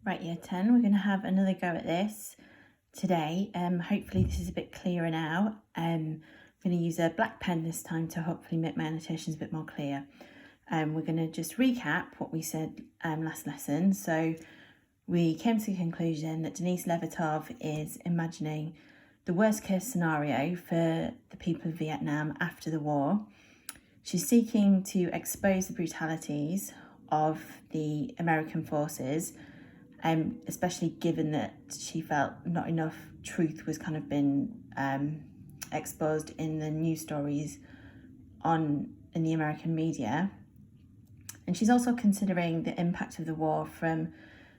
Right, year 10, we're going to have another go at this today. Hopefully this is a bit clearer now. I'm going to use a black pen this time to hopefully make my annotations a bit more clear. We're going to just recap what we said last lesson. So we came to the conclusion that Denise Levertov is imagining the worst case scenario for the people of Vietnam after the war. She's seeking to expose the brutalities of the American forces, especially given that she felt not enough truth was kind of been exposed in the news stories in the American media. And she's also considering the impact of the war from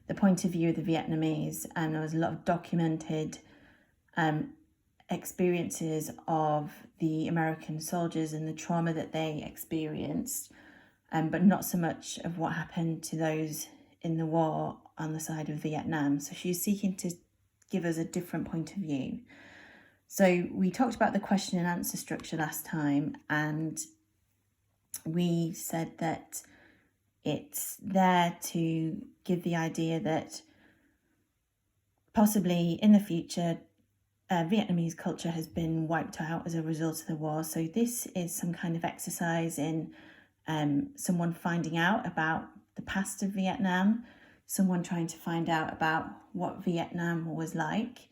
the point of view of the Vietnamese. And there was a lot of documented experiences of the American soldiers and the trauma that they experienced, but not so much of what happened to those in the war on the side of Vietnam. So she's seeking to give us a different point of view. So we talked about the question and answer structure last time, and we said that it's there to give the idea that possibly in the future Vietnamese culture has been wiped out as a result of the war. So this is some kind of exercise in someone finding out about the past of Vietnam, someone trying to find out about what Vietnam was like,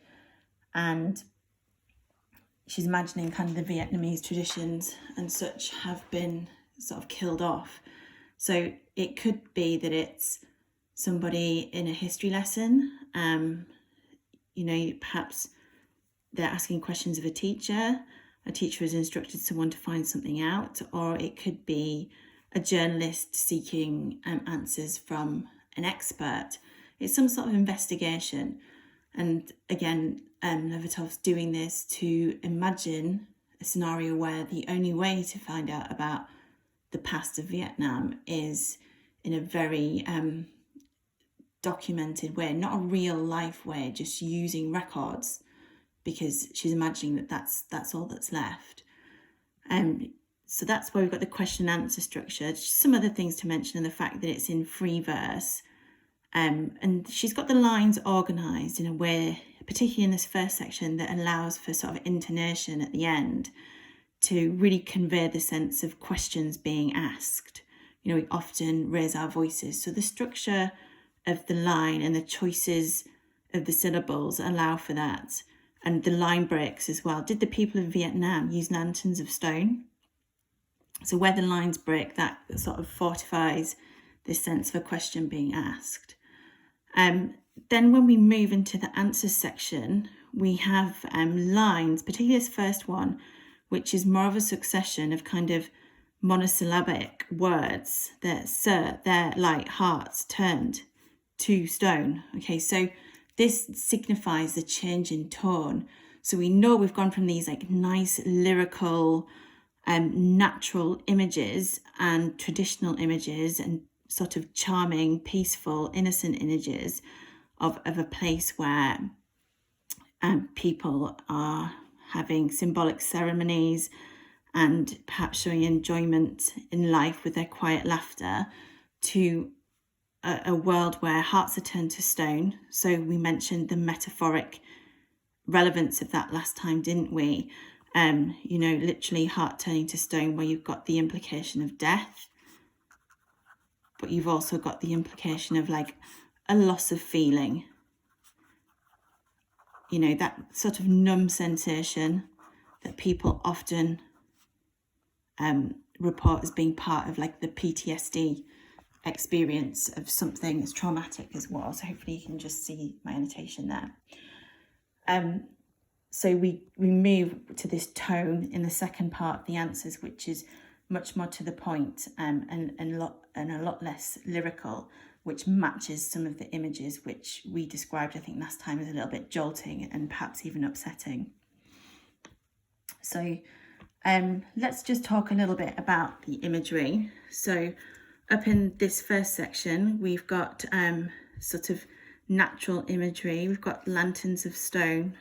and she's imagining kind of the Vietnamese traditions and such have been sort of killed off. So it could be that it's somebody in a history lesson, perhaps they're asking questions of a teacher has instructed someone to find something out, or it could be a journalist seeking answers from an expert. It's some sort of investigation. And again, Levertov's doing this to imagine a scenario where the only way to find out about the past of Vietnam is in a very documented way, not a real life way, just using records, because she's imagining that that's all that's left. So that's why we've got the question and answer structure. Just some other things to mention, and the fact that it's in free verse. And she's got the lines organised in a way, particularly in this first section, that allows for sort of intonation at the end to really convey the sense of questions being asked. We often raise our voices. So the structure of the line and the choices of the syllables allow for that. And the line breaks as well. Did the people of Vietnam use lanterns of stone? So where the lines break, that sort of fortifies this sense of a question being asked. Then when we move into the answers section, we have lines, particularly this first one, which is more of a succession of kind of monosyllabic words. They're like hearts turned to stone. Okay, so this signifies the change in tone. So we know we've gone from these like nice lyrical natural images and traditional images and sort of charming, peaceful, innocent images of a place where people are having symbolic ceremonies and perhaps showing enjoyment in life with their quiet laughter, to a world where hearts are turned to stone. So we mentioned the metaphoric relevance of that last time, didn't we? Literally heart turning to stone, where you've got the implication of death, but you've also got the implication of like a loss of feeling. That sort of numb sensation that people often report as being part of like the PTSD experience of something as traumatic as war. So hopefully you can just see my annotation there. So we move to this tone in the second part of the answers, which is much more to the point and a lot less lyrical, which matches some of the images which we described, I think, last time as a little bit jolting and perhaps even upsetting. So let's just talk a little bit about the imagery. So up in this first section, we've got sort of natural imagery. We've got lanterns of stone.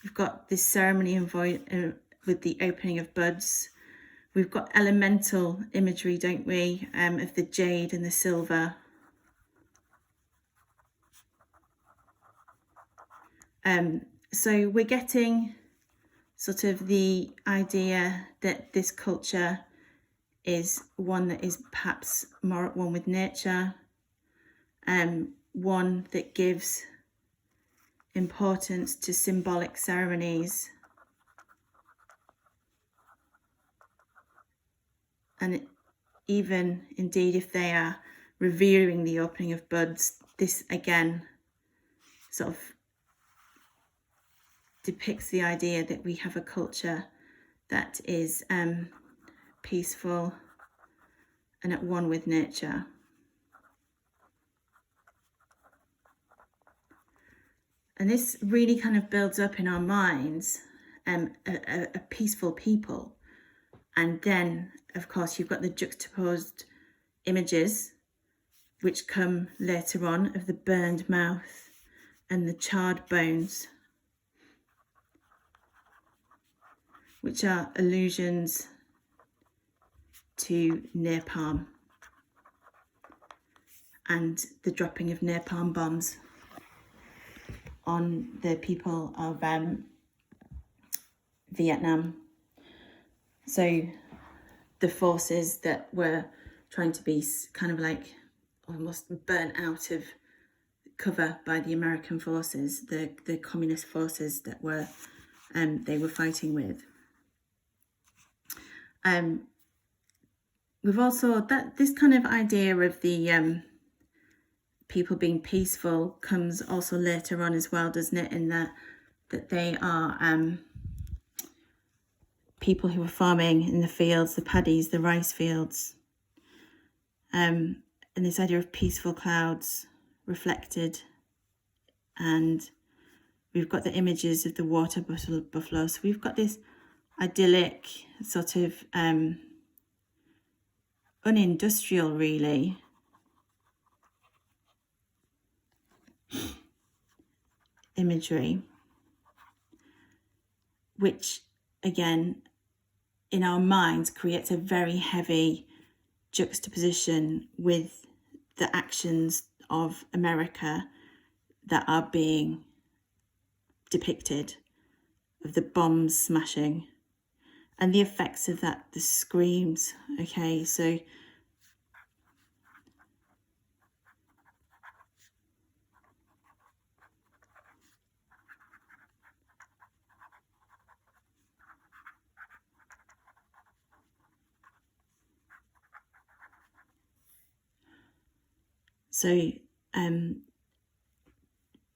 We've got this ceremony with the opening of buds. We've got elemental imagery, don't we, of the jade and the silver. So we're getting sort of the idea that this culture is one that is perhaps more at one with nature, one that gives importance to symbolic ceremonies, and even indeed if they are revering the opening of buds, this again sort of depicts the idea that we have a culture that is peaceful and at one with nature. And this really kind of builds up in our minds a peaceful people. And then, of course, you've got the juxtaposed images which come later on of the burned mouth and the charred bones, which are allusions to napalm and the dropping of napalm bombs on the people of Vietnam. So the forces that were trying to be kind of like almost burnt out of cover by the American forces, the communist forces that were they were fighting with. We've also this kind of idea of the people being peaceful comes also later on as well, doesn't it? In that they are people who are farming in the fields, the paddies, the rice fields, and this idea of peaceful clouds reflected, and we've got the images of the water buffalo. So we've got this idyllic sort of unindustrial, really, imagery, which again in our minds creates a very heavy juxtaposition with the actions of America that are being depicted, of the bombs smashing and the effects of that, the screams. Okay, so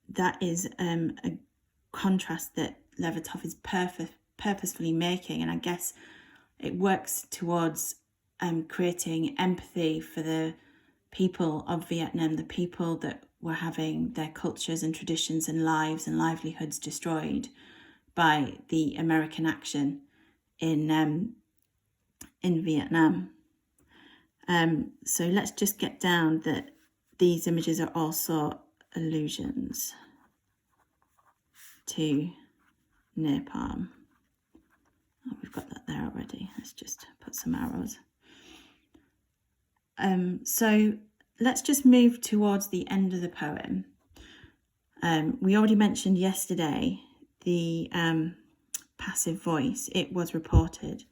that is a contrast that Levertov is purposefully making, and I guess it works towards creating empathy for the people of Vietnam, the people that were having their cultures and traditions and lives and livelihoods destroyed by the American action in Vietnam. So let's just get down that these images are also allusions to napalm. Oh, we've got that there already. Let's just put some arrows. So let's just move towards the end of the poem. We already mentioned yesterday the passive voice. It was reported.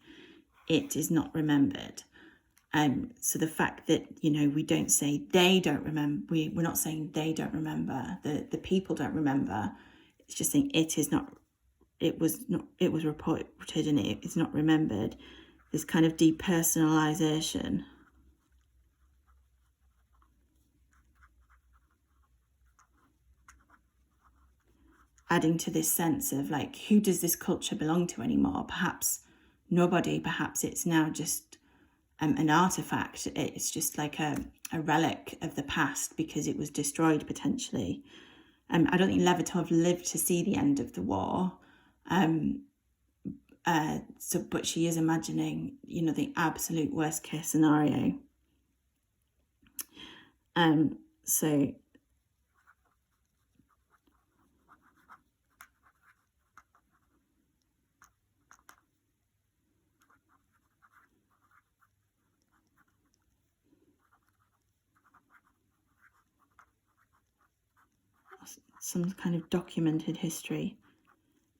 It is not remembered. So the fact that, you know, we don't say they don't remember, we're not saying they don't remember, the people don't remember. It's just saying it was reported and it is not remembered. This kind of depersonalization. Adding to this sense of like, who does this culture belong to anymore? Perhaps nobody, perhaps it's now just an artifact. It's just like a relic of the past because it was destroyed potentially. I don't think Levertov lived to see the end of the war. But she is imagining, you know, the absolute worst case scenario. So some kind of documented history,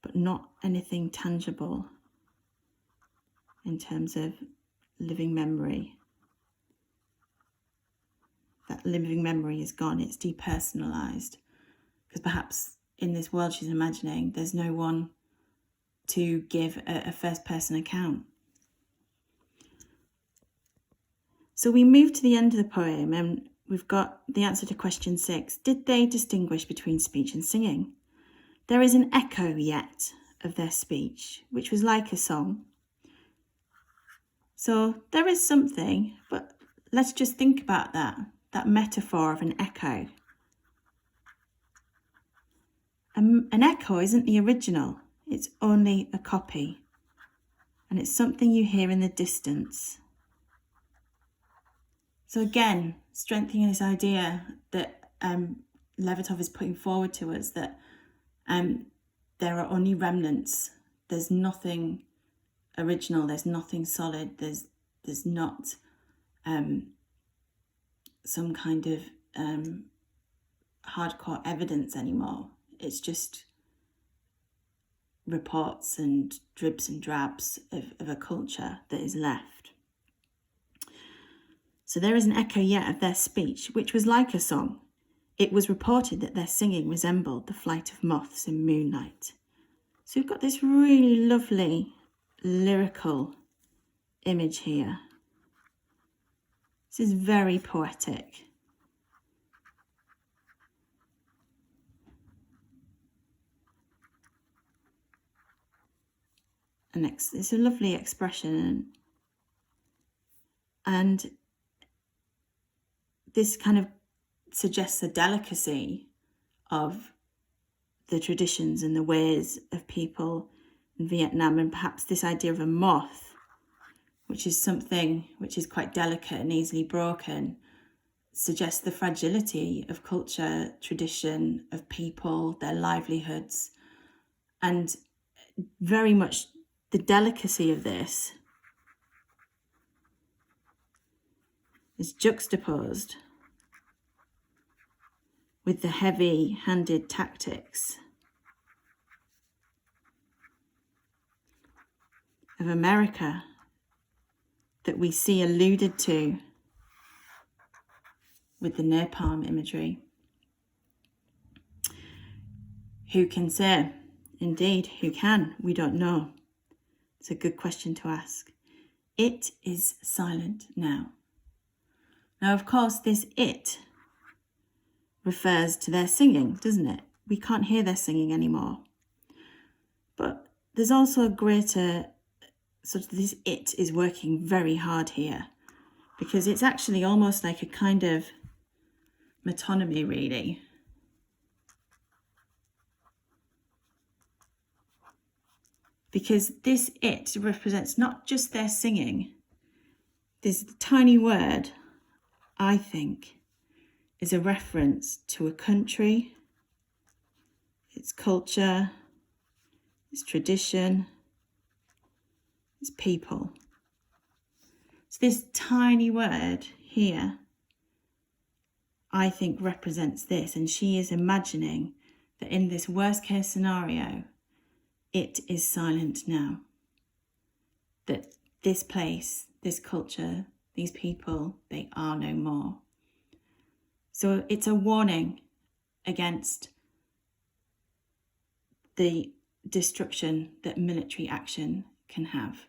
but not anything tangible in terms of living memory. That living memory is gone, it's depersonalised. Because perhaps in this world she's imagining, there's no one to give a first-person account. So we move to the end of the poem and we've got the answer to question 6. Did they distinguish between speech and singing? There is an echo yet of their speech, which was like a song. So there is something, but let's just think about that metaphor of an echo. An echo isn't the original, it's only a copy. And it's something you hear in the distance. So again, strengthening this idea that Levertov is putting forward to us, that there are only remnants. There's nothing original, there's nothing solid, there's not some kind of hardcore evidence anymore. It's just reports and dribs and drabs of a culture that is left. So there is an echo yet of their speech, which was like a song. It was reported that their singing resembled the flight of moths in moonlight. So we've got this really lovely lyrical image here. This is very poetic. And it's a lovely expression. And this kind of suggests a delicacy of the traditions and the ways of people in Vietnam, and perhaps this idea of a moth, which is something which is quite delicate and easily broken, suggests the fragility of culture, tradition, of people, their livelihoods, and very much the delicacy of this is juxtaposed with the heavy-handed tactics of America that we see alluded to with the napalm imagery. Who can say? Indeed, who can? We don't know. It's a good question to ask. It is silent now. Now, of course, this it refers to their singing, doesn't it? We can't hear their singing anymore. But there's also a greater, sort of this it is working very hard here, because it's actually almost like a kind of metonymy, really. Because this it represents not just their singing. This tiny word, I think, is a reference to a country, its culture, its tradition, its people. So this tiny word here, I think, represents this, and she is imagining that in this worst case scenario, it is silent now. That this place, this culture, these people, they are no more. So it's a warning against the destruction that military action can have.